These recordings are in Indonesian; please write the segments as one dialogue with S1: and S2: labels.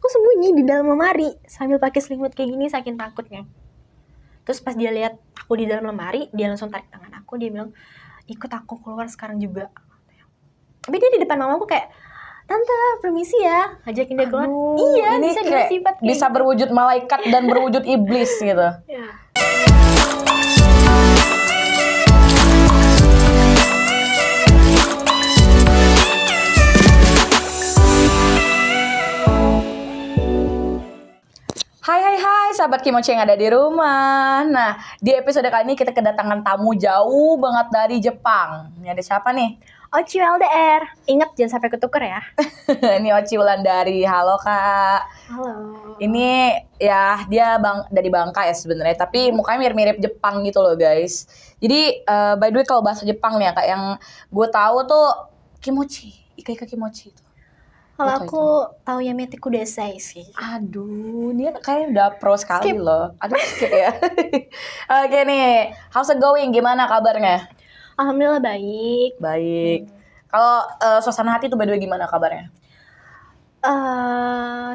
S1: sembunyi di dalam lemari sambil pakai selimut kayak gini saking takutnya. Terus pas dia lihat aku di dalam lemari, dia langsung tarik tangan aku, dia bilang, ikut aku keluar sekarang juga. Tapi dia di depan mamaku kayak, tante permisi ya, ngajakin dia keluar. Iya,
S2: ini
S1: bisa
S2: kayak
S1: sifat kayak
S2: bisa
S1: gitu.
S2: berwujud malaikat dan berwujud iblis gitu.
S1: Ya.
S2: Hai sahabat Kimochi yang ada di rumah. Nah, di episode kali ini kita kedatangan tamu jauh banget dari Jepang. Ini ada siapa nih?
S1: Ochi LDR. Ingat jangan sampai ketuker ya.
S2: Ini Ochi Wulandari. Halo Kak.
S1: Halo.
S2: Ini ya dia dari Bangka ya sebenarnya, tapi mukanya mirip-mirip Jepang gitu loh guys. Jadi by the way kalau bahasa Jepang nih ya Kak, yang gue tahu tuh kimochi, ika kimochi itu.
S1: Kalau aku tahu Yamete Kudasai sih.
S2: Aduh, dia kayaknya udah pro sekali
S1: Skip.
S2: loh. Aduh, skip ya. Oke nih, how's it going? Gimana kabarnya?
S1: Alhamdulillah baik.
S2: Baik. Kalau suasana hati tuh by the way gimana kabarnya?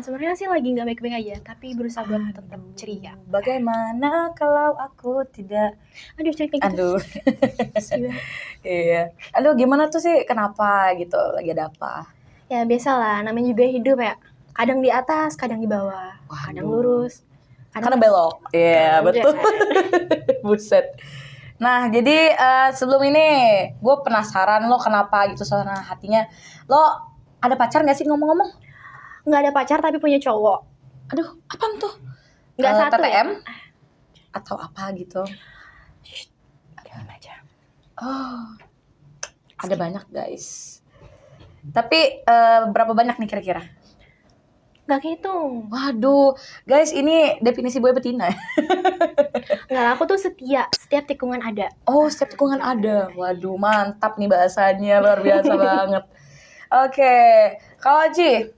S1: Sebenarnya sih lagi nggak baik-baik aja, tapi berusaha buat tetap ceria.
S2: Bagaimana kalau aku tidak?
S1: Aduh, kayak gitu.
S2: Aduh. Iya. Aduh, gimana tuh sih? Kenapa gitu? Lagi ada apa?
S1: Ya biasalah, namanya juga hidup ya. Kadang di atas, kadang di bawah. Kadang lurus.
S2: Kadang belok. Iya, betul. Buset. Nah, jadi sebelum ini gue penasaran lo kenapa gitu suasana hatinya. Lo ada pacar gak sih ngomong-ngomong?
S1: Nggak ada pacar tapi punya cowok.
S2: Aduh, apaan tuh?
S1: Nggak satu
S2: TTM?
S1: ya?
S2: Atau apa gitu?
S1: Jangan aja.
S2: Oh, ada banyak guys. Tapi berapa banyak nih kira-kira?
S1: Nggak kehitung.
S2: Waduh, guys ini definisi boy betina.
S1: Nggak, aku tuh setia. Setiap tikungan ada.
S2: Oh, setiap tikungan ada. Waduh, mantap nih bahasanya, luar biasa banget. Oke, Kak Oji.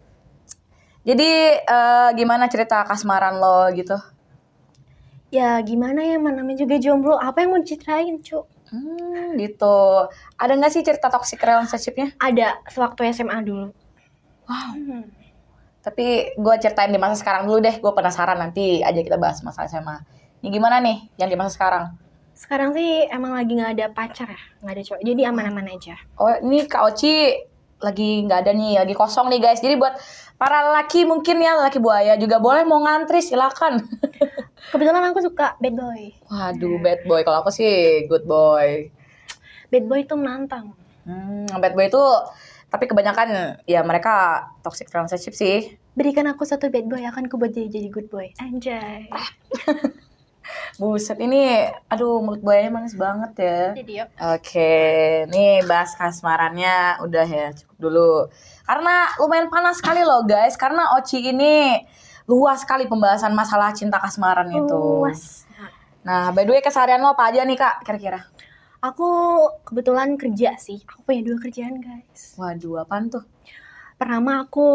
S2: Jadi gimana cerita kasmaran lo gitu?
S1: Ya gimana ya, namanya juga jomblo. Apa yang mau diceritain, Cuk?
S2: Gitu. Ada nggak sih cerita toxic relationship-nya?
S1: Ada, sewaktu SMA dulu.
S2: Wow. Tapi gue ceritain di masa sekarang dulu deh. Gue penasaran, nanti aja kita bahas masa SMA. Ini gimana nih yang di masa sekarang?
S1: Sekarang sih emang lagi nggak ada pacar ya, nggak ada cowok. Jadi aman-aman aja.
S2: Oh, ini Kak Oci lagi nggak ada nih, lagi kosong nih guys. Jadi buat para laki mungkin ya, laki buaya juga boleh mau ngantri, silakan.
S1: Kebetulan aku suka bad boy.
S2: Waduh, bad boy. Kalau aku sih good boy.
S1: Bad boy itu menantang.
S2: Bad boy itu, tapi kebanyakan ya mereka toxic relationship sih.
S1: Berikan aku satu bad boy, akan ku buat jadi good boy. Anjay.
S2: Buset, ini aduh mulut buayanya manis banget ya.
S1: Jadi yuk.
S2: Oke, nih bahas kasmarannya udah ya, cukup dulu. Karena lumayan panas sekali loh guys, karena Oci ini luas sekali pembahasan masalah cinta kasmaran itu.
S1: Luas.
S2: Nah, by the way keseharian lo apa aja nih Kak, kira-kira?
S1: Aku kebetulan kerja sih. Aku punya 2 kerjaan guys.
S2: Waduh, apaan tuh?
S1: Pertama aku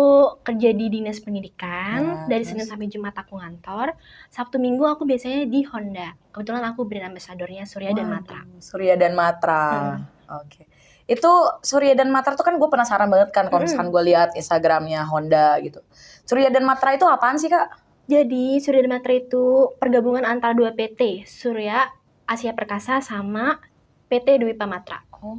S1: kerja di dinas pendidikan. Dari Senin sampai Jumat aku ngantor. Sabtu Minggu aku biasanya di Honda. Kebetulan aku brand ambassadornya Surya dan Matra.
S2: Surya dan Matra. Oke. Itu Surya dan Matra tuh kan gue penasaran banget kan kalau misalkan gue lihat Instagramnya Honda gitu. Surya dan Matra itu apaan sih Kak?
S1: Jadi Surya dan Matra itu pergabungan antara 2 PT. Surya Asia Perkasa sama PT Dwi Pamatra.
S2: Oh.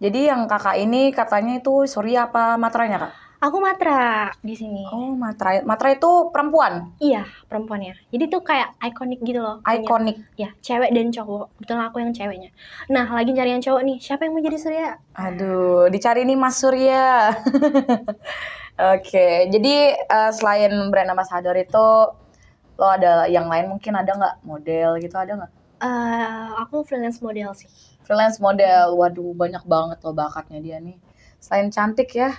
S2: Jadi yang kakak ini katanya itu Surya apa Matranya Kak?
S1: Aku Matra di sini.
S2: Oh, Matra. Matra itu perempuan?
S1: Iya, perempuannya. Jadi tuh kayak ikonik gitu loh.
S2: Ikonik.
S1: Ya, cewek dan cowok. Kebetulan aku yang ceweknya. Nah, lagi cari yang cowok nih. Siapa yang mau jadi Surya?
S2: Aduh, dicari nih Mas Surya. Oke, jadi selain brand ambassador itu, lo ada yang lain mungkin ada nggak? Model gitu ada nggak?
S1: Aku freelance model sih.
S2: Freelance model, waduh banyak banget lo bakatnya dia nih. Selain cantik ya.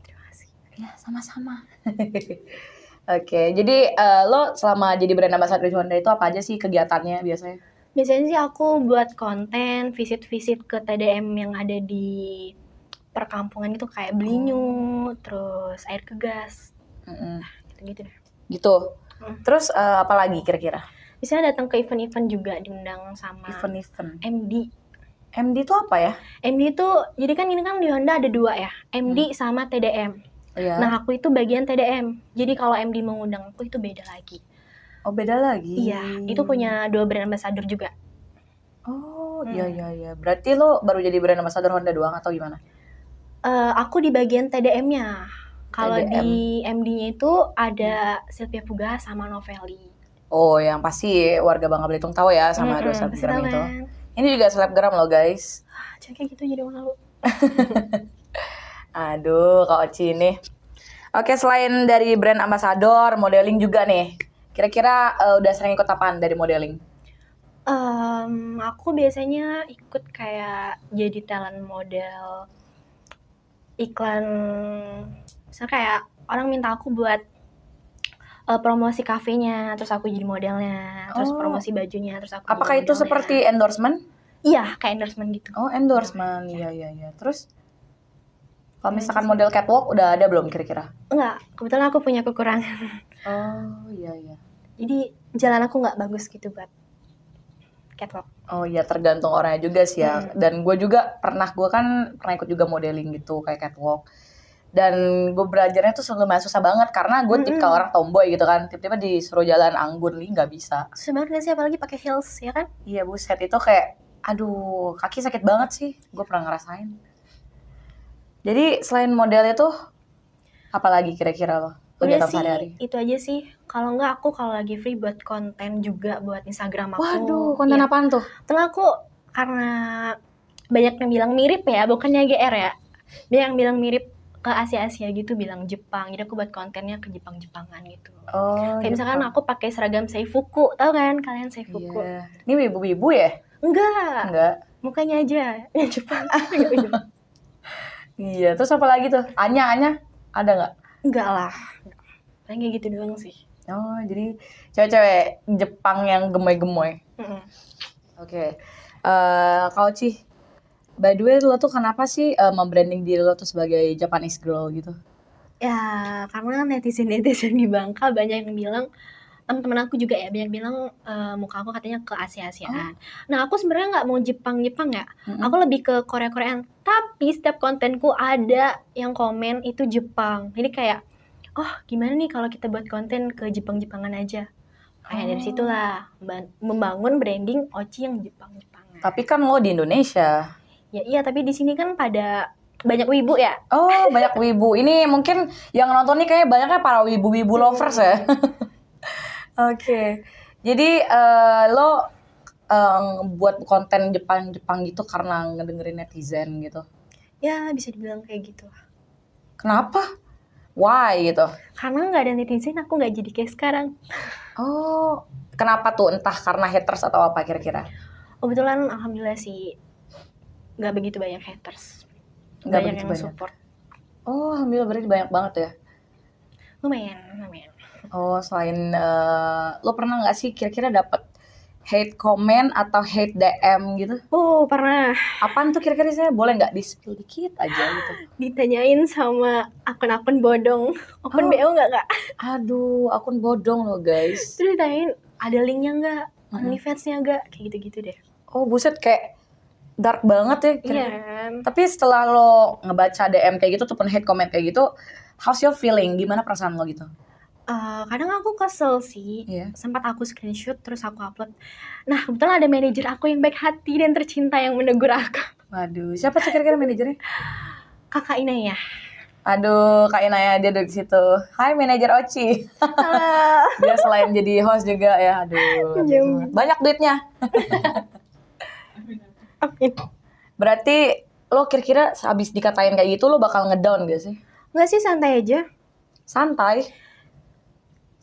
S1: Terima kasih.
S2: Ya, sama-sama. Oke, jadi lo selama jadi brand ambassador Honda itu apa aja sih kegiatannya biasanya?
S1: Biasanya sih aku buat konten, visit-visit ke TDM yang ada di perkampungan gitu, kayak Belinyu, terus air ke gas. Gitu-gitu deh.
S2: Gitu. Terus apa lagi kira-kira?
S1: Biasanya datang ke event-event juga, diundang sama
S2: Event-event.
S1: MD.
S2: MD itu apa ya?
S1: MD itu, jadi kan ini kan di Honda ada 2 ya, MD sama TDM.
S2: Iya.
S1: Nah, aku itu bagian TDM. Jadi kalau MD mengundang aku itu beda lagi.
S2: Oh, beda lagi.
S1: Iya, itu punya 2 brand ambassador juga.
S2: Oh, iya. Berarti lo baru jadi brand ambassador Honda doang atau gimana?
S1: Aku di bagian TDM-nya. Kalau
S2: TDM.
S1: di MD-nya itu ada Sylvia Puga sama Novelli.
S2: Oh, yang pasti warga Bangka Belitung tahu ya sama dua
S1: Pasti
S2: selebgram
S1: tahu
S2: itu.
S1: kan?
S2: Ini juga selebgram loh, guys.
S1: Jangan kayak gitu jadi malu.
S2: Aduh, Kak Oci ini. Oke, selain dari brand ambassador, modeling juga nih. Kira-kira udah sering ikut apaan dari modeling?
S1: Aku biasanya ikut kayak jadi talent model iklan, misalnya kayak orang minta aku buat promosi kafenya, terus aku jadi modelnya, terus
S2: Oh.
S1: promosi bajunya, terus aku
S2: Apakah
S1: jadi
S2: itu
S1: modelnya.
S2: seperti endorsement?
S1: Iya, kayak endorsement gitu.
S2: Oh, endorsement. Iya. Terus kalau
S1: Iya
S2: misalkan
S1: sih.
S2: model catwalk udah ada belum kira-kira?
S1: Enggak, kebetulan aku punya kekurangan.
S2: Oh, iya.
S1: Jadi jalan aku nggak bagus gitu buat catwalk.
S2: Oh iya, tergantung orangnya juga sih ya. Dan gue juga pernah ikut juga modeling gitu kayak catwalk. Dan gue belajarnya tuh lumayan susah banget karena gue tipikal orang tomboy gitu kan. Tiba-tiba disuruh jalan anggun nih nggak bisa.
S1: Susah banget gak sih, apalagi pakai heels ya kan?
S2: Iya, buset, itu kayak aduh, kaki sakit banget sih. Gue pernah ngerasain. Jadi selain modelnya tuh apalagi kira-kira lo?
S1: Udah
S2: Kegiatan
S1: sih,
S2: sehari-hari?
S1: itu aja sih. Kalau nggak aku kalau lagi free buat konten juga buat Instagram aku.
S2: Waduh, konten
S1: Iya.
S2: apaan tuh?
S1: Setelah aku karena banyak yang bilang mirip ya, bukannya GR ya. Banyak yang bilang mirip ke Asia-Asia gitu, bilang Jepang. Jadi aku buat kontennya ke Jepang-Jepangan gitu.
S2: Oh,
S1: Kayak misalkan aku pakai seragam Seifuku, tahu kan kalian Seifuku?
S2: Iya. Ini wibu-wibu ya?
S1: Enggak,
S2: Enggak.
S1: mukanya aja yang Jepang.
S2: Iya, terus apa lagi tuh? Anya ada nggak?
S1: Enggak lah. Paling kayak gitu doang sih.
S2: Oh, jadi cewek-cewek Jepang yang gemoy-gemoy. Oke. Kau Ci, by the way lo tuh kenapa sih membranding diri lo tuh sebagai Japanese girl gitu?
S1: Ya, karena netizen-netizen di Bangka banyak yang bilang, teman-teman aku juga ya banyak bilang muka aku katanya ke Asia-Asiaan. Nah, aku sebenarnya nggak mau Jepang ya. Aku lebih ke Korea-Koreaan. Tapi setiap kontenku ada yang komen itu Jepang. Jadi kayak, oh gimana nih kalau kita buat konten ke Jepang-Jepangan aja. Kayak dari situlah membangun branding Oci yang Jepang-Jepangan.
S2: Tapi kan lo di Indonesia.
S1: Ya iya, tapi di sini kan pada banyak wibu ya.
S2: Oh, banyak wibu. Ini mungkin yang nonton nih kayaknya banyaknya para wibu-wibu lovers ya. Oke. Jadi lo buat konten Jepang gitu karena ngedengerin netizen gitu.
S1: Ya, bisa dibilang kayak gitu.
S2: Kenapa? Why gitu?
S1: Karena nggak ada netizen, aku nggak jadi kayak sekarang.
S2: Oh, kenapa tuh? Entah karena haters atau apa kira-kira?
S1: Kebetulan alhamdulillah sih nggak begitu banyak haters.
S2: Nggak
S1: Banyak
S2: begitu
S1: yang
S2: banyak.
S1: support.
S2: Oh, alhamdulillah berarti banyak banget ya.
S1: Lumayan.
S2: Oh, selain lo pernah nggak sih kira-kira dapet hate comment atau hate DM gitu?
S1: Pernah
S2: Apaan tuh kira-kira saya boleh nggak di-spill dikit aja gitu?
S1: ditanyain sama akun-akun bodong. Akun BO nggak, Kak?
S2: Aduh, akun bodong loh guys.
S1: Terus ditanyain, ada linknya nggak? OnlyFans-nya nggak? Kayak gitu-gitu deh.
S2: Oh, buset, kayak dark banget ya.
S1: Iya kan?
S2: Tapi setelah lo ngebaca DM kayak gitu ataupun hate comment kayak gitu, how's your feeling? Gimana perasaan lo gitu?
S1: Kadang aku kesel sih.
S2: Iya.
S1: Sempat aku screenshot terus aku upload. Nah, kebetulan ada manajer aku yang baik hati dan tercinta yang menegur aku.
S2: Waduh, siapa sih kira-kira manajernya?
S1: Kakak Inaya.
S2: Aduh, Kak Inaya dia di situ. Hai manajer Oci.
S1: Halo.
S2: Dia selain jadi host juga ya. Aduh. Banyak duitnya. Berarti lo kira-kira habis dikatain kayak gitu lo bakal ngedown gak sih?
S1: Enggak sih, santai aja.
S2: Santai.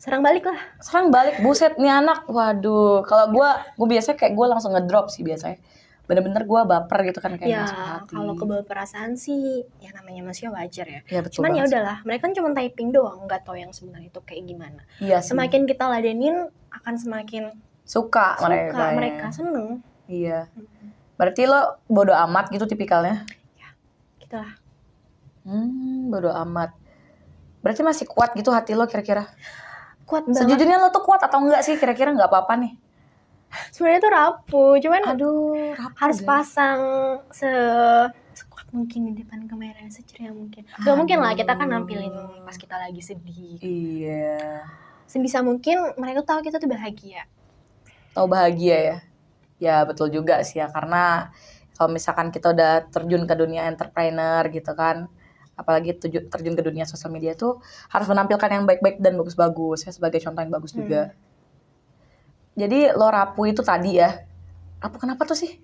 S1: Serang balik lah.
S2: Serang balik, buset nih anak. Waduh, kalau gue biasanya kayak gue langsung ngedrop sih biasanya. Bener-bener gue baper gitu kan kayak
S1: Ya,
S2: masuk hati.
S1: kalau kebawa perasaan sih ya namanya manusia wajar ya.
S2: Ya, betul
S1: Cuman ya
S2: banget.
S1: udahlah, mereka kan cuma typing doang, nggak tahu yang sebenarnya itu kayak gimana.
S2: Iya sih.
S1: Semakin kita ladenin akan semakin
S2: Suka
S1: mereka seneng.
S2: Iya. Berarti lo bodo amat gitu tipikalnya?
S1: Gitu lah.
S2: Bodo amat. Berarti masih kuat gitu hati lo kira-kira?
S1: Kuat banget.
S2: Sejujurnya lo tuh kuat atau enggak sih? Kira-kira nggak apa-apa nih?
S1: Sebenarnya tuh rapuh, cuman
S2: Aduh, rapuh
S1: harus
S2: guys.
S1: pasang sekuat mungkin di depan kamera seceria mungkin. Gak mungkin lah kita kan nampilin pas kita lagi sedih.
S2: Iya.
S1: Sebisa mungkin mereka tahu kita tuh bahagia.
S2: Tahu bahagia ya. Ya betul juga sih ya, karena kalau misalkan kita udah terjun ke dunia entrepreneur gitu kan, apalagi terjun ke dunia sosial media tuh harus menampilkan yang baik-baik dan bagus-bagus ya, sebagai contoh yang bagus juga. Jadi lo rapuh itu tadi ya, rapuh kenapa tuh sih?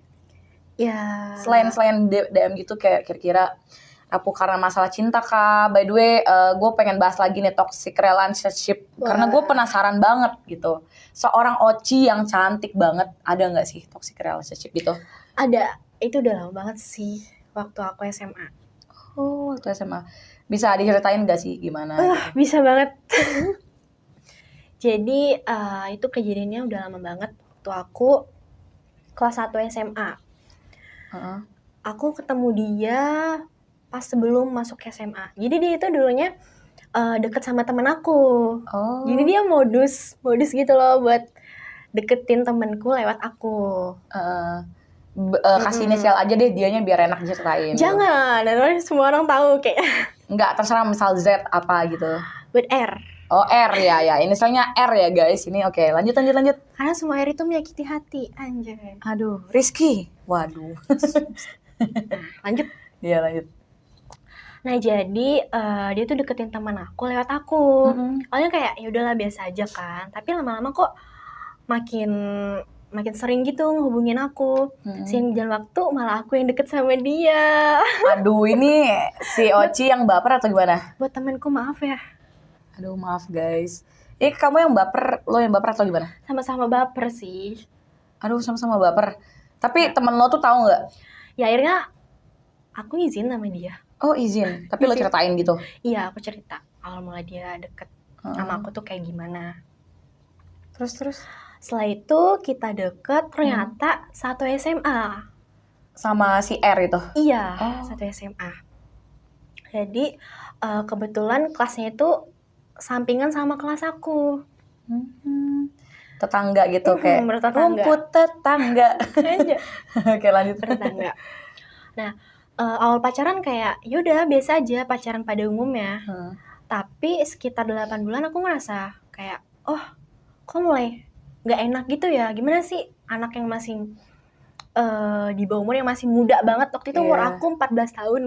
S1: Ya.
S2: Selain DM gitu, kayak kira-kira rapuh karena masalah cinta kah? By the way, gue pengen bahas lagi nih toxic relationship. Karena gue penasaran banget gitu. Seorang Oci yang cantik banget, ada nggak sih toxic relationship gitu?
S1: Ada, itu udah lama banget sih waktu aku SMA.
S2: Oh, waktu SMA. Bisa diceritain nggak sih gimana?
S1: Bisa banget. Jadi itu kejadiannya udah lama banget waktu aku kelas 1 SMA. Aku ketemu dia pas sebelum masuk SMA. Jadi dia itu dulunya deket sama temen aku.
S2: Oh.
S1: Jadi dia modus gitu loh buat deketin temenku lewat aku.
S2: Kasih inisial aja deh dianya biar enak diceritain.
S1: Jangan, nanti semua orang tahu kayak.
S2: Enggak, terserah, misal Z apa gitu.
S1: Buat R.
S2: Oh, R ya. Inisialnya R ya guys. Ini oke, lanjut.
S1: Karena semua R itu menyakiti hati, anjay.
S2: Aduh, Rizky. Waduh.
S1: Lanjut.
S2: Iya, lanjut.
S1: Nah, jadi dia tuh deketin teman aku lewat aku. Awalnya kayak ya udahlah biasa aja kan. Tapi lama-lama kok makin sering gitu ngehubungin aku. Sering jalan waktu malah aku yang deket sama dia.
S2: Aduh, ini si Oci yang baper atau gimana?
S1: Buat temanku maaf ya.
S2: Aduh, maaf guys. Kamu yang baper, lo yang baper atau gimana?
S1: Sama-sama baper sih.
S2: Aduh, sama-sama baper. Tapi temen lo tuh tahu nggak?
S1: Ya akhirnya aku izin sama dia.
S2: Oh, izin. Tapi lo ceritain gitu?
S1: Iya, aku cerita. Awal mulai dia deket sama aku tuh kayak gimana.
S2: Terus?
S1: Setelah itu kita deket, ternyata satu SMA.
S2: Sama si R itu?
S1: Iya, satu SMA. Jadi kebetulan kelasnya itu sampingan sama kelas aku.
S2: Tetangga gitu kayak
S1: bertetangga.
S2: Rumput tetangga. Oke, lanjut.
S1: Bertetangga. Nah, awal pacaran kayak yaudah biasa aja pacaran pada umumnya. Tapi sekitar 8 bulan aku ngerasa kayak kok mulai gak enak gitu ya. Gimana sih anak yang masih di bawah umur yang masih muda banget. Waktu itu umur aku 14 tahun.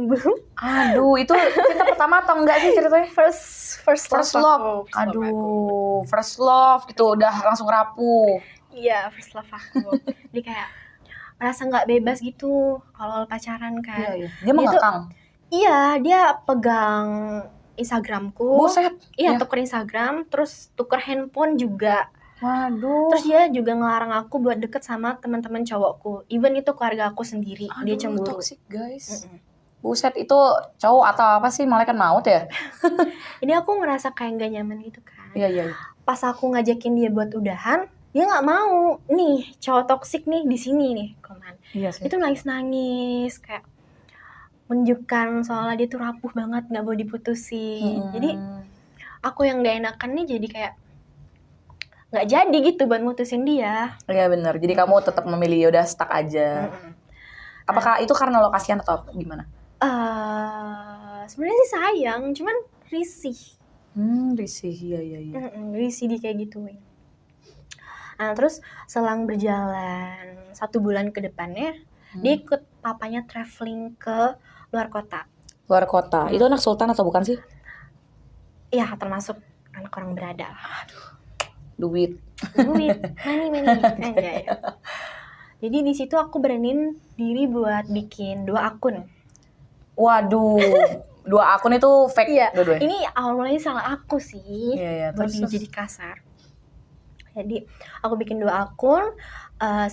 S2: Aduh, itu cinta pertama atau enggak sih ceritanya?
S1: First love.
S2: Aduh, first love gitu udah langsung rapuh.
S1: Iya, first love aku. Jadi kayak merasa nggak bebas gitu kalau pacaran kan.
S2: Iya. Dia mengekang.
S1: Iya, dia pegang Instagramku.
S2: Buset.
S1: Iya, tuker Instagram, terus tuker handphone juga.
S2: Waduh.
S1: Terus dia juga ngelarang aku buat deket sama teman-teman cowokku. Even itu keluarga aku sendiri.
S2: Aduh,
S1: dia cemburu.
S2: Toxic guys. Buset, itu cowok atau apa sih, malaikat maut ya?
S1: Ini aku ngerasa kayak gak nyaman gitu kan.
S2: Iya.
S1: Pas aku ngajakin dia buat udahan, dia nggak mau. Nih, cowok toksik nih di sini nih, Koman.
S2: Iya sih.
S1: Itu nangis kayak menunjukkan soalnya dia tuh rapuh banget, nggak mau diputusin. Jadi aku yang nggak enakan nih jadi kayak nggak jadi gitu buat mutusin dia.
S2: Iya benar. Jadi kamu tetap memilih udah stuck aja. Apakah itu karena lo kasihan atau gimana?
S1: Sebenarnya sih sayang, cuman risih.
S2: Risih, iya.
S1: Risih di kayak gituin. Nah, terus selang berjalan 1 bulan ke depannya, dia ikut papanya traveling ke luar kota.
S2: Luar kota? Itu anak sultan atau bukan sih?
S1: Iya, termasuk anak orang berada lah.
S2: Aduh, duit.
S1: Money. Anjay. Jadi di situ aku beraniin diri buat bikin 2 akun.
S2: Waduh, 2 akun itu fake.
S1: Iya,
S2: dua-duanya.
S1: ini awal mulanya salah aku sih.
S2: Iya,
S1: buat dia jadi kasar. Jadi aku bikin 2 akun.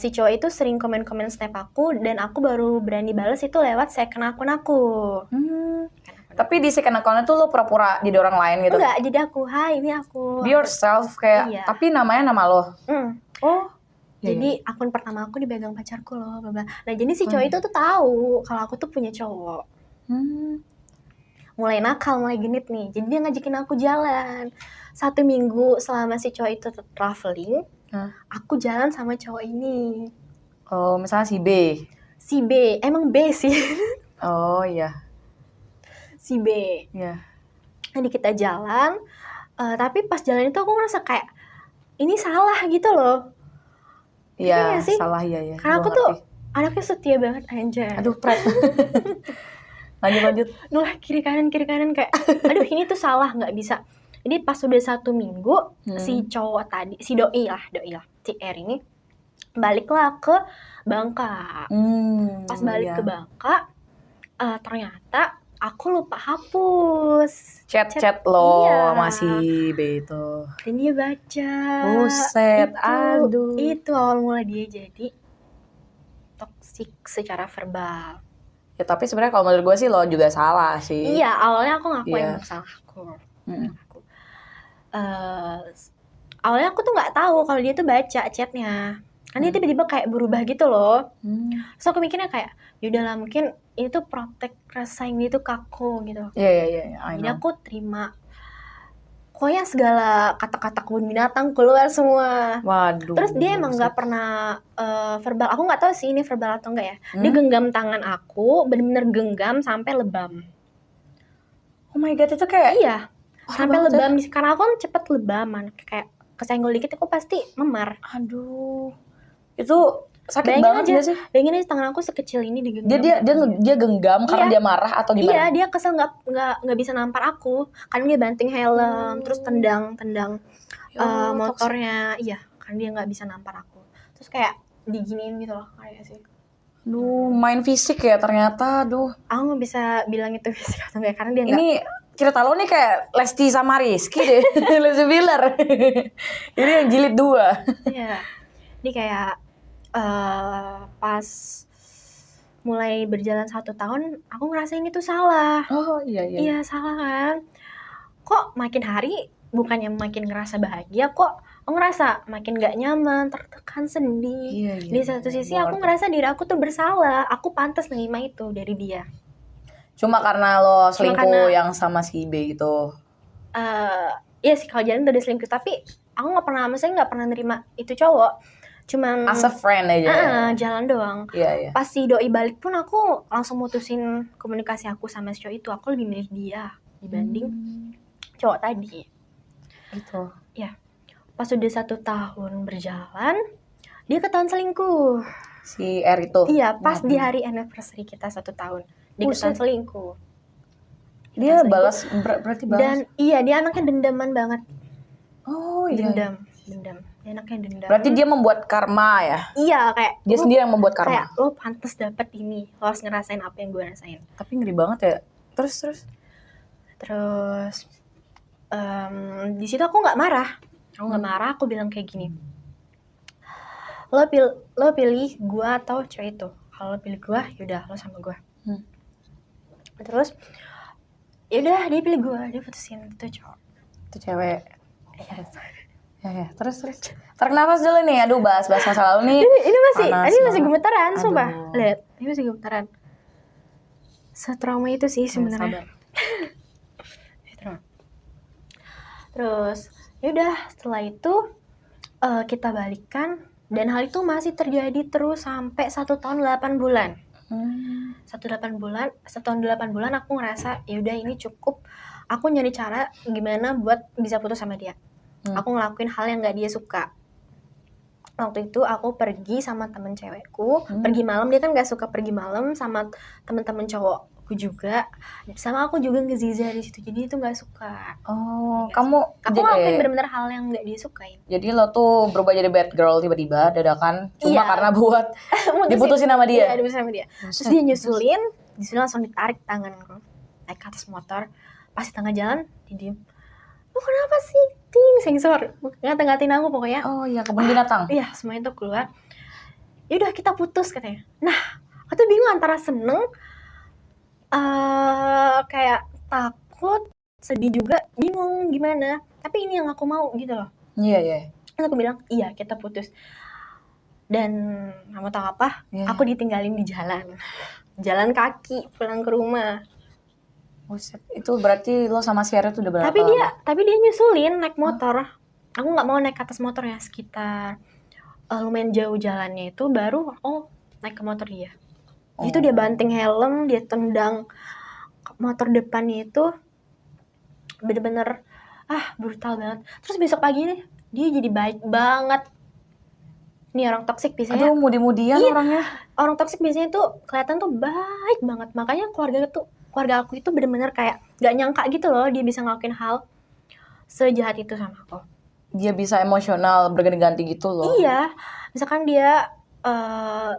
S1: Si cowok itu sering komen-komen snap aku dan aku baru berani balas itu lewat second akun aku.
S2: Tapi di second account itu lo pura-pura jadi orang lain gitu?
S1: Enggak, jadi aku, hai ini aku.
S2: Be yourself kayak,
S1: Iya.
S2: tapi namanya nama lo? Oh.
S1: Jadi akun pertama aku dipegang pacarku loh, bla bla. Nah jadi si cowok itu tuh tahu kalau aku tuh punya cowok. Mulai nakal, mulai genit nih. Jadi dia ngajakin aku jalan. 1 minggu selama si cowok itu traveling, aku jalan sama cowok ini.
S2: Oh, misalnya si B.
S1: Si B, emang B sih.
S2: Oh iya.
S1: si B.
S2: Iya.
S1: Jadi kita jalan, tapi pas jalan itu aku ngerasa kayak ini salah gitu loh.
S2: Iya,
S1: nggak sih?
S2: salah ya.
S1: Karena
S2: Gua
S1: aku tuh
S2: ngerti.
S1: anaknya setia banget anjay.
S2: Aduh, pret. lanjut.
S1: Noleh kiri kanan kayak aduh ini tuh salah, nggak bisa. Jadi pas udah 1 minggu si cowok tadi, si doi lah si R ini baliklah ke Bangka. Pas balik ke Bangka, ternyata aku lupa hapus
S2: Chat lo
S1: iya.
S2: masih B itu.
S1: Dan dia baca.
S2: Buset, aduh.
S1: Itu awal mula dia jadi toksik secara verbal.
S2: Ya tapi sebenarnya kalau menurut gue sih lo juga salah sih.
S1: Iya, awalnya aku ngakuin salahku. Awalnya aku tuh nggak tahu kalau dia tuh baca chatnya. Kan dia tiba-tiba kayak berubah gitu loh. Terus aku mikirnya kayak, yaudahlah mungkin ini tuh protek rasa sayang dia tuh ke aku gitu.
S2: Iya.
S1: Jadi aku terima. Pokoknya segala kata-kata kebun binatang keluar semua.
S2: Waduh.
S1: Terus dia emang nggak pernah verbal. Aku nggak tahu sih ini verbal atau enggak ya. Dia genggam tangan aku, bener-bener genggam sampai lebam.
S2: Oh my god, itu kayak
S1: iya. Sampai lebam. Karena aku kan cepet lebaman. Kayak kesenggol dikit aku pasti memar.
S2: Aduh. Itu sakit banget
S1: aja,
S2: gak sih?
S1: Bayangin aja tangan aku sekecil ini digenggam.
S2: Dia genggam karena dia marah atau gimana?
S1: Iya, dia kesel nggak bisa nampar aku. Kan dia banting helm, terus tendang motornya. Iya, kan dia nggak bisa nampar aku. Terus kayak diginiin gitu loh kayak sih.
S2: Aduh, main fisik ya ternyata. Aduh.
S1: Aku nggak bisa bilang itu fisik atau enggak karena dia nggak.
S2: Ini cerita lo nih kayak Lesti sama Rizky deh. Lesti Bilar. Ini yang jilid 2.
S1: Iya. Ini kayak pas mulai berjalan 1 tahun, aku ngerasain itu salah.
S2: Oh iya.
S1: Iya salah kan. Kok makin hari bukannya makin ngerasa bahagia, kok aku ngerasa makin gak nyaman, tertekan, sedih.
S2: Iya,
S1: Di satu sisi aku ngerasa diri aku tuh bersalah, aku pantas nerima itu dari dia.
S2: Cuma karena lo selingkuh yang sama si B gitu.
S1: Iya sih kalau jalan udah selingkuh, tapi aku nggak pernah nerima itu cowok. Cuman
S2: as a friend aja.
S1: Jalan doang.
S2: Iya.
S1: Pas si doi balik pun aku langsung mutusin komunikasi aku sama si cowok itu. Aku lebih milih dia dibanding cowok tadi.
S2: Gitu.
S1: Ya. Pas udah 1 tahun berjalan, dia ketahuan selingkuh.
S2: Si R itu?
S1: Iya, pas di hari anniversary kita 1 tahun. Dia ketahuan selingkuh.
S2: Dia balas, berarti balas?
S1: Dan iya, dia anaknya dendaman banget.
S2: Oh iya.
S1: Dendam. Dia anaknya dendam.
S2: Berarti dia membuat karma ya?
S1: Iya, kayak
S2: dia sendiri yang membuat karma.
S1: Kayak lo pantas dapet ini, lo harus ngerasain apa yang gue rasain.
S2: Tapi ngeri banget ya. Terus
S1: di situ aku nggak marah. Aku bilang kayak gini. Lo pilih gue atau cewek itu. Kalau lo pilih gue, yaudah lo sama gue. Terus yaudah dia pilih gue, dia putusin itu cowok.
S2: Itu cewek. Ya. Terus. Tarik nafas dulu nih. Aduh, bahas masa lalu nih.
S1: Ini masih gemetaran, sumpah. Lihat, ini masih gemetaran. Setrauma itu sih sebenarnya. Terus, yaudah setelah itu kita balikan dan hal itu masih terjadi terus sampai 1 tahun 8 bulan. 1 tahun 8 bulan aku ngerasa yaudah ini cukup. Aku nyari cara gimana buat bisa putus sama dia. Aku ngelakuin hal yang gak dia suka. Waktu itu aku pergi sama temen cewekku, pergi malam. Dia kan gak suka pergi malam sama temen-temen cowokku juga. Sama aku juga ngeziza di situ, jadi itu gak suka.
S2: Oh,
S1: aku ngelakuin bener-bener hal yang gak dia sukain.
S2: Jadi lo tuh berubah jadi bad girl tiba-tiba, dadakan. Cuma karena buat diputusin sama dia.
S1: Iya, diputusin sama dia. Terus dia nyusulin langsung ditarik tanganku. Naik ke atas motor, pas di tengah jalan, dia diem. Lo kenapa sih? Sensor. Ngata-ngatain aku pokoknya.
S2: Oh iya, kebun binatang.
S1: Iya, semuanya tuh keluar. Yaudah kita putus katanya. Nah, aku tuh bingung antara seneng, kayak takut, sedih juga, bingung gimana. Tapi ini yang aku mau gitu loh.
S2: Iya.
S1: Terus aku bilang, iya kita putus. Dan kamu tahu apa? Aku ditinggalin di jalan. Jalan kaki pulang ke rumah.
S2: Buset, itu berarti lo sama si Arya tuh udah berapa?
S1: Tapi dia nyusulin naik motor. Aku nggak mau naik ke atas motornya, sekitar lumayan jauh jalannya itu baru aku naik ke motor dia. Itu dia banting helm, dia tendang motor depannya itu, bener-bener brutal banget. Terus besok pagi nih dia jadi baik banget. Nih orang toksik biasanya.
S2: Aduh, mudi-mudian orangnya.
S1: Orang toksik biasanya tuh kelihatan tuh baik banget. Makanya keluarga aku itu bener-bener kayak gak nyangka gitu loh dia bisa ngelakuin hal sejahat itu sama aku.
S2: Dia bisa emosional berganti-ganti gitu loh.
S1: Iya, misalkan dia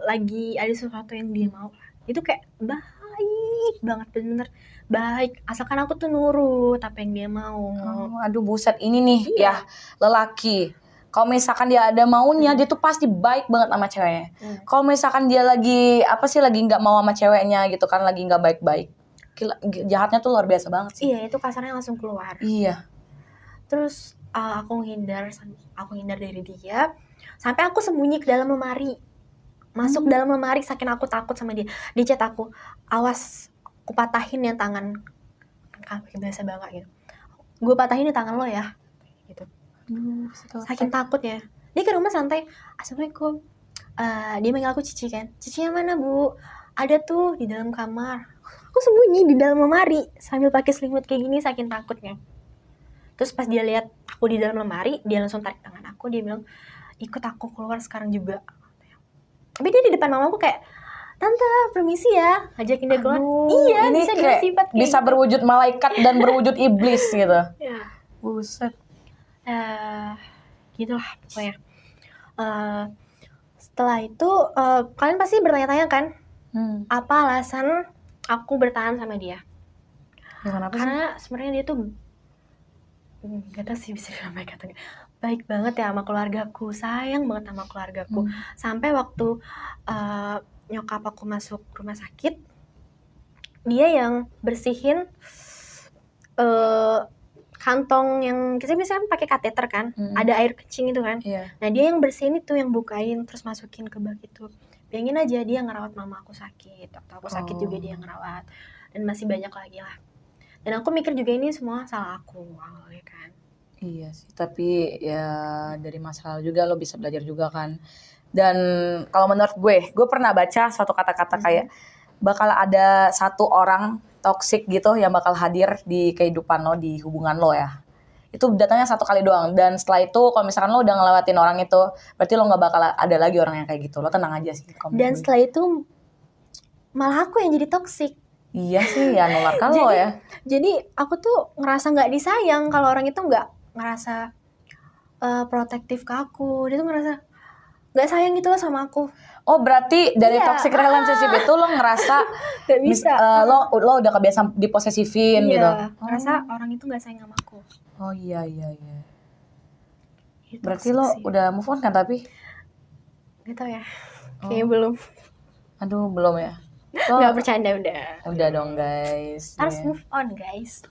S1: lagi ada sesuatu yang dia mau, itu kayak baik banget, bener-bener baik. Asalkan aku tuh nurut apa yang dia mau.
S2: Aduh, buset, ini nih
S1: Iya.
S2: ya lelaki. Kalau misalkan dia ada maunya, dia tuh pasti baik banget sama ceweknya. Kalau misalkan dia lagi lagi nggak mau sama ceweknya gitu kan, lagi nggak baik-baik, jahatnya tuh luar biasa banget sih.
S1: Iya, itu kasarnya langsung keluar.
S2: Iya.
S1: Terus aku ngindar dari dia sampai aku sembunyi ke dalam lemari, masuk dalam lemari saking aku takut sama dia. Dia chat aku, awas aku patahin ya tangan, biasa bangga gitu, gue patahin di tangan lo ya gitu. Saking takutnya. Dia ke rumah santai, assalamualaikum. Dia manggil aku Cici kan. Cicinya mana bu? Ada tuh di dalam kamar. Aku sembunyi di dalam lemari sambil pakai selimut kayak gini saking takutnya. Terus pas dia lihat aku di dalam lemari, dia langsung tarik tangan aku, dia bilang, ikut aku keluar sekarang juga. Tapi dia di depan mamaku kayak, tante permisi ya, ajakin dia keluar. Iya,
S2: ini
S1: bisa
S2: kayak
S1: bersifat kayak
S2: bisa
S1: gitu.
S2: berwujud malaikat dan berwujud iblis gitu.
S1: Ya.
S2: Buset.
S1: Gitulah pokoknya. Setelah itu kalian pasti bertanya-tanya kan, apa alasan aku bertahan sama dia?
S2: Ya, kenapa sih?
S1: Karena sebenarnya dia tuh gak tau sih bisa bilang baik atau enggak, baik banget ya sama keluargaku, sayang banget sama keluargaku. Sampai waktu nyokap aku masuk rumah sakit, dia yang bersihin kantong yang kita biasanya pakai kateter kan, ada air kencing itu kan.
S2: Iya.
S1: Nah dia yang bersihin itu, yang bukain terus masukin ke bak itu. Bayangin aja dia ngerawat mama aku sakit, waktu aku sakit juga dia ngerawat, dan masih banyak lagi lah. Dan aku mikir juga ini semua salah aku awalnya kan.
S2: Iya sih, tapi ya dari masa lalu juga lo bisa belajar juga kan. Dan kalau menurut gue pernah baca suatu kata-kata kayak bakal ada satu orang toksik gitu yang bakal hadir di kehidupan lo, di hubungan lo ya. Itu datangnya satu kali doang, dan setelah itu kalau misalkan lo udah ngelewatin orang itu, berarti lo gak bakal ada lagi orang yang kayak gitu. Lo tenang aja sih.
S1: Dan setelah itu malah aku yang jadi toksik.
S2: Iya sih, ya nular kalau ya.
S1: Jadi aku tuh ngerasa gak disayang kalau orang itu gak ngerasa protektif ke aku. Dia tuh ngerasa gak sayang gitu loh sama aku.
S2: Oh, berarti dari toxic relationship itu lo ngerasa
S1: gak bisa.
S2: Lo udah kebiasaan diposesifin gitu.
S1: Ngerasa orang itu gak sayang sama aku.
S2: Oh iya.
S1: Itu
S2: berarti lo udah move on kan tapi?
S1: Gak tau ya. Kayaknya belum.
S2: Aduh, belum ya.
S1: Gak bercanda udah.
S2: Udah dong guys.
S1: Harus move on guys.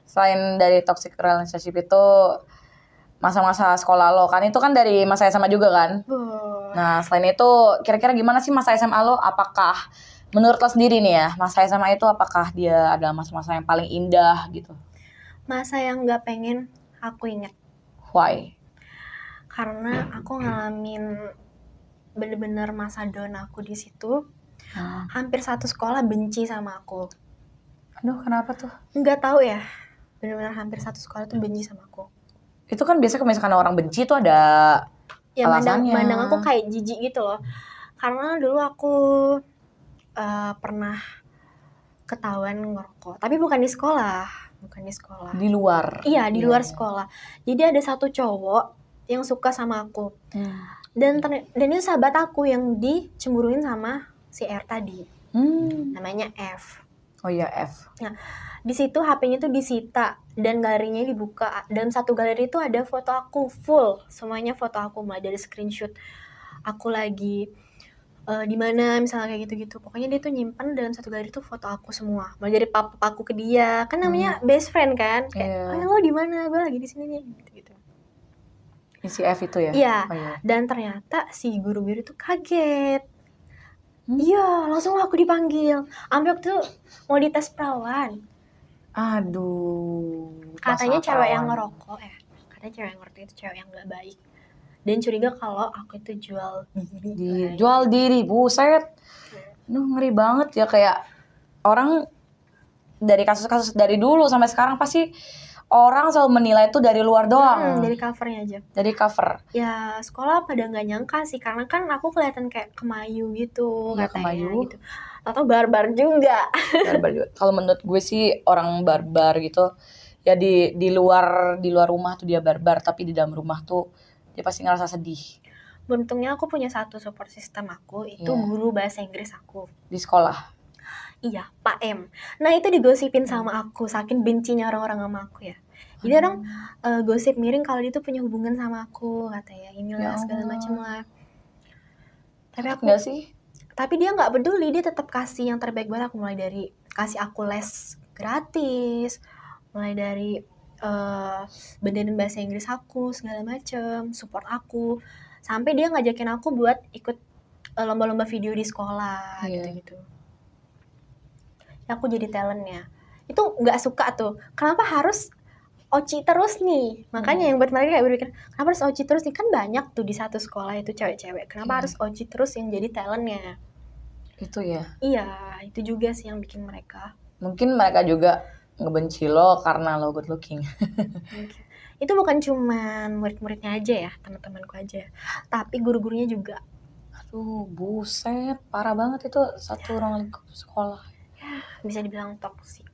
S2: Selain dari toxic relationship itu, masa-masa sekolah lo kan itu kan dari masa SMA juga kan? Nah selain itu kira-kira gimana sih masa SMA lo? Apakah menurut lo sendiri nih ya, masa SMA itu apakah dia adalah masa-masa yang paling indah gitu?
S1: Masa yang gak pengen aku inget.
S2: Why?
S1: Karena aku ngalamin bener-bener masa down aku di situ. Hampir satu sekolah benci sama aku.
S2: Aduh, kenapa tuh?
S1: Nggak tahu ya. Bener-bener hampir satu sekolah tuh benci sama aku.
S2: Itu kan biasa kalau misalkan orang benci tuh ada alasannya.
S1: Mandang aku kayak jijik gitu loh. Karena dulu aku pernah ketahuan ngerokok, tapi bukan di sekolah.
S2: Di luar.
S1: Iya, di luar sekolah. Jadi ada satu cowok yang suka sama aku. Dan itu sahabat aku yang dicemburuin sama si R tadi. Namanya F.
S2: Oh iya, F.
S1: Nah, di situ HP-nya tuh disita dan galerinya dibuka. Dalam satu galeri itu ada foto aku full, semuanya foto aku, mulai dari screenshot aku lagi di mana misalnya kayak gitu-gitu. Pokoknya dia tuh nyimpen dalam satu galeri tuh foto aku semua. Mulai dari papaku ke dia, kan namanya best friend kan. Kayak, "Oh, lo di mana? Gue lagi di sini nih." Gitu-gitu.
S2: Si F itu ya?
S1: Iya. Oh, iya. Dan ternyata si guru-guru itu kaget. Iya, langsung aku dipanggil. Ambil waktu itu mau dites perawan.
S2: Aduh.
S1: Katanya cewek yang ngerokok ya. Katanya cewek yang ngerokok itu cewek yang gak baik. Dan curiga kalau aku itu jual diri.
S2: Jual diri, buset. Ngeri banget ya, kayak orang dari kasus-kasus dari dulu sampai sekarang pasti orang selalu menilai itu dari luar doang.
S1: Dari covernya aja.
S2: Dari cover.
S1: Ya sekolah pada nggak nyangka sih, karena kan aku kelihatan kayak kemayu gitu
S2: Iya,
S1: katanya
S2: kemayu.
S1: gitu. Atau barbar juga.
S2: Barbar juga. Kalau menurut gue sih orang barbar gitu. Ya di luar rumah tuh dia barbar, tapi di dalam rumah tuh dia pasti ngerasa sedih.
S1: Beruntungnya aku punya satu support system aku, itu
S2: Iya.
S1: guru bahasa Inggris aku.
S2: Di sekolah.
S1: Iya, Pak M. Nah itu digosipin sama aku, saking bencinya orang-orang sama aku ya. Jadi orang gosip miring kalau dia tuh punya hubungan sama aku, katanya inilah
S2: Ya
S1: segala
S2: Allah.
S1: macem lah. Tapi
S2: Sakit
S1: aku,
S2: nggak sih?
S1: tapi dia nggak peduli, dia tetap kasih yang terbaik buat aku, mulai dari kasih aku les gratis, mulai dari benerin bahasa Inggris aku segala macem, support aku, sampai dia ngajakin aku buat ikut lomba-lomba video di sekolah.
S2: Iya.
S1: Gitu-gitu. Aku jadi talentnya. Itu nggak suka tuh. Kenapa harus Oci terus nih? Makanya yang buat mereka kayak berpikir, kenapa harus Oci terus nih? Kan banyak tuh di satu sekolah itu cewek-cewek. Kenapa
S2: Iya.
S1: harus Oci terus yang jadi talentnya?
S2: Itu ya.
S1: Iya, itu juga sih yang bikin mereka.
S2: Mungkin mereka juga ngebenci lo karena lo good looking.
S1: Itu bukan cuman murid-muridnya aja ya, teman-temanku aja. Tapi guru-gurunya juga.
S2: Aduh, buset. Parah banget itu satu ruang lingkup sekolah.
S1: Bisa dibilang toksik.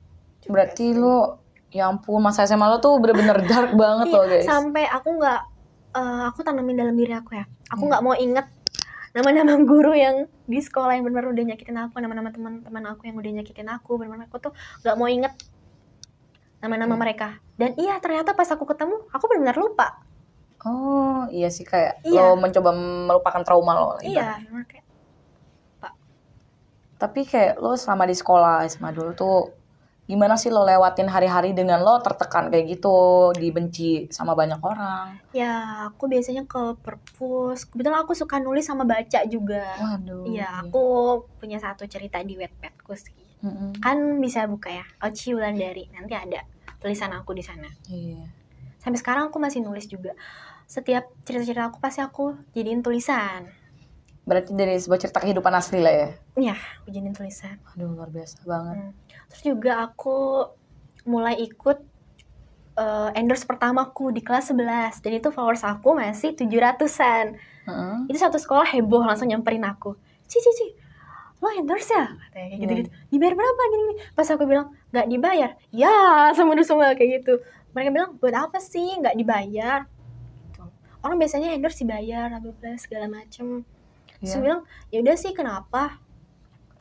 S2: Berarti lo, ya ampun, masa SMA lo tuh bener-bener dark banget loh guys.
S1: Sampai aku nggak, aku tanamin dalam diri aku ya. Aku nggak mau inget nama-nama guru yang di sekolah yang benar-benar udah nyakitin aku, nama-nama teman-teman aku yang udah nyakitin aku, benar-benar aku tuh nggak mau inget nama-nama mereka. Dan iya, ternyata pas aku ketemu, aku benar-benar lupa.
S2: Oh iya sih, kayak lo mencoba melupakan trauma lo.
S1: Iya, benar kayak.
S2: Tapi kayak lo selama di sekolah SMA dulu tuh gimana sih lo lewatin hari-hari dengan lo tertekan kayak gitu, dibenci sama banyak orang?
S1: Ya, aku biasanya ke perpus. Kebetulan aku suka nulis sama baca juga.
S2: Waduh.
S1: Iya, aku punya satu cerita di Wattpadku sih. Kan bisa buka ya, Oci Wulandari. Nanti ada tulisan aku di sana.
S2: Iya.
S1: Sampai sekarang aku masih nulis juga. Setiap cerita-cerita aku pasti aku jadiin tulisan.
S2: Berarti dari sebuah cerita kehidupan asli lah ya?
S1: Iya, aku jadiin tulisan.
S2: Aduh, luar biasa banget.
S1: Terus juga aku mulai ikut endorse pertamaku di kelas 11. Dan itu followers aku masih 700-an. Itu satu sekolah heboh langsung nyamperin aku. Ci, lo endorse ya? Katanya kayak gitu-gitu. Dibayar berapa gini? Pas aku bilang, gak dibayar. Ya, semua kayak gitu. Mereka bilang, buat apa sih gak dibayar? Orang biasanya endorse dibayar, segala macem. Terus aku bilang, ya udah sih, kenapa?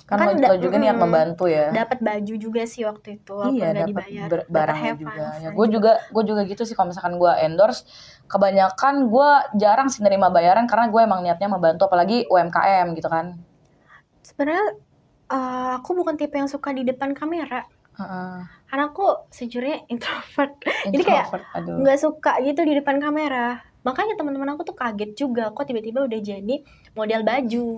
S2: Kan lo juga niat membantu ya.
S1: Dapat baju juga sih waktu itu, walaupun
S2: iya,
S1: nggak dibayar.
S2: Barangnya juga. Ya, gue juga gitu sih, kalau misalkan gue endorse, kebanyakan gue jarang sih nerima bayaran karena gue emang niatnya membantu, apalagi UMKM gitu kan.
S1: Sebenarnya aku bukan tipe yang suka di depan kamera. Karena aku sejujurnya introvert. Jadi kayak nggak suka gitu di depan kamera. Makanya teman-teman aku tuh kaget juga, kok tiba-tiba udah jadi model baju.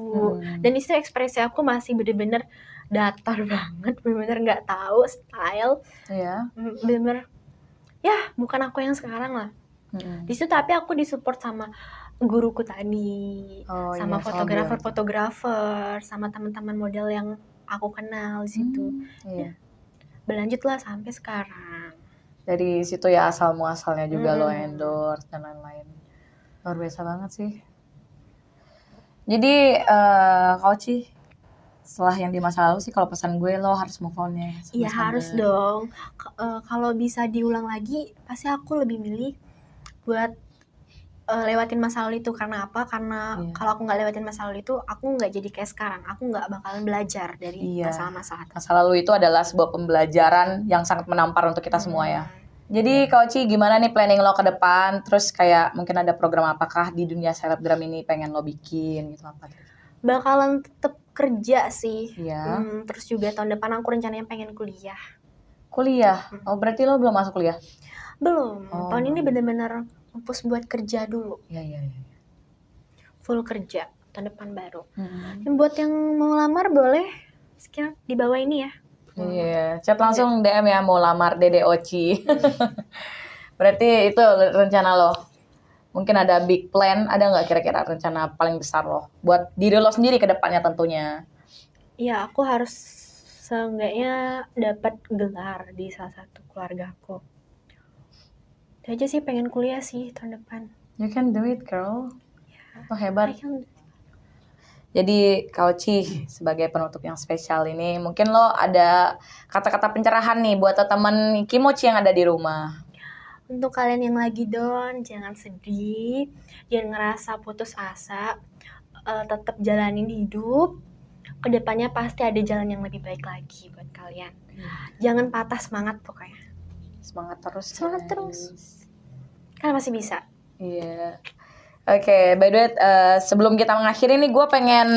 S1: Dan disitu ekspresi aku masih bener-bener datar banget, bener-bener nggak tahu style.
S2: Iya.
S1: Bener-bener, ya bukan aku yang sekarang lah. Disitu tapi aku disupport sama guruku tadi, sama fotografer, sama teman-teman model yang aku kenal di situ. Ya, berlanjutlah sampai sekarang.
S2: Dari situ ya asal muasalnya juga lo endorse dan lain-lain. Luar biasa banget sih. Jadi Oci, setelah yang di masa lalu sih, kalau pesan gue lo harus move on ya.
S1: Iya harus dong. Kalau bisa diulang lagi, pasti aku lebih milih buat lewatin masa lalu itu. Karena apa? Karena kalau aku nggak lewatin masa lalu itu, aku nggak jadi kayak sekarang. Aku nggak bakalan belajar dari masalah-masalah.
S2: Masa lalu itu adalah sebuah pembelajaran yang sangat menampar untuk kita semua ya. Jadi Kak Oci, gimana nih planning lo ke depan? Terus kayak mungkin ada program apakah di dunia selebgram ini pengen lo bikin gitu apa?
S1: Bakalan tetap kerja sih.
S2: Iya.
S1: Terus juga tahun depan aku rencananya pengen kuliah.
S2: Kuliah? Oh berarti lo belum masuk kuliah?
S1: Belum. Tahun ini benar-benar fokus buat kerja dulu.
S2: Iya.
S1: Full kerja. Tahun depan baru. Dan buat yang mau lamar boleh sekian di bawah ini ya.
S2: Iya, chat langsung DM ya, mau lamar Dede Oci. Berarti itu rencana lo. Mungkin ada big plan, ada nggak kira-kira rencana paling besar lo? Buat diri lo sendiri ke depannya tentunya.
S1: ya aku harus seenggaknya dapat gelar di salah satu keluarga aku. Itu aja sih, pengen kuliah sih tahun depan.
S2: You can do it, girl. Lo
S1: I
S2: hebat.
S1: can.
S2: Jadi Kak Oci sebagai penutup yang spesial ini, mungkin lo ada kata-kata pencerahan nih buat teman Kimochi yang ada di rumah.
S1: Untuk kalian yang lagi down, jangan sedih, jangan ngerasa putus asa, tetap jalanin hidup. Kedepannya pasti ada jalan yang lebih baik lagi buat kalian. Jangan patah semangat pokoknya.
S2: Semangat terus.
S1: Semangat
S2: guys.
S1: terus. Kalian masih bisa.
S2: Iya. Oke, by the way, sebelum kita mengakhiri nih, gue pengen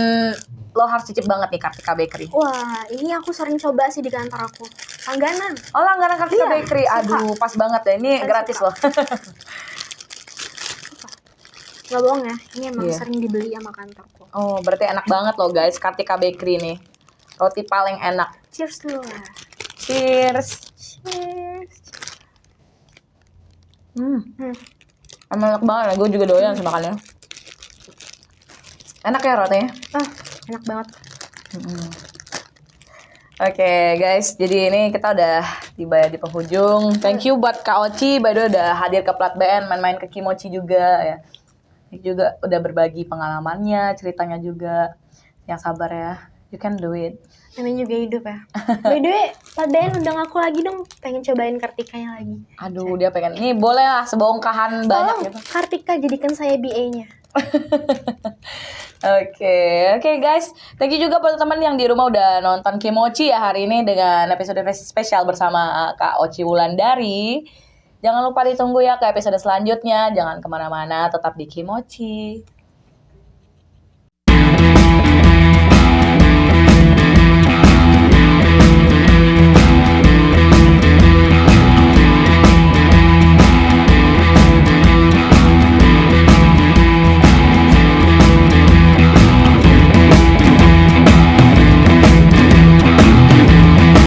S2: lo harus cicip banget nih Kartika Bakery.
S1: Wah, ini aku sering coba sih di kantor aku. Langganan.
S2: Oh, langganan Kartika
S1: Iya,
S2: Bakery.
S1: suka.
S2: Aduh, pas banget deh. Ini
S1: Saya
S2: gratis
S1: suka.
S2: loh.
S1: Gak bohong ya, ini emang
S2: Iya.
S1: sering dibeli sama kantorku.
S2: Oh, berarti enak banget loh guys, Kartika Bakery nih. Roti paling enak.
S1: Cheers dulu lah.
S2: Cheers.
S1: Cheers.
S2: Emang enak banget ya, gue juga doyan sih makannya. Enak ya rotinya?
S1: Enak banget.
S2: Oke guys, jadi ini kita udah tiba di penghujung. Thank you buat Kak Oci, by the way udah hadir ke Plat BN, main-main ke Kimochi juga ya. Juga udah berbagi pengalamannya, ceritanya juga. Yang sabar ya, you can do it.
S1: Namanya juga hidup ya. By the way, Pak Ben undang aku lagi dong. Pengen cobain Kartikanya lagi.
S2: Aduh, dia pengen, ini boleh lah sebongkahan banyak
S1: Tolong
S2: gitu.
S1: Kartika jadikan saya BA-nya.
S2: Oke guys, thank you juga buat teman yang di rumah udah nonton Kimochi ya hari ini dengan episode spesial bersama Kak Oci Wulandari. Jangan lupa ditunggu ya ke episode selanjutnya. Jangan kemana-mana, tetap di Kimochi.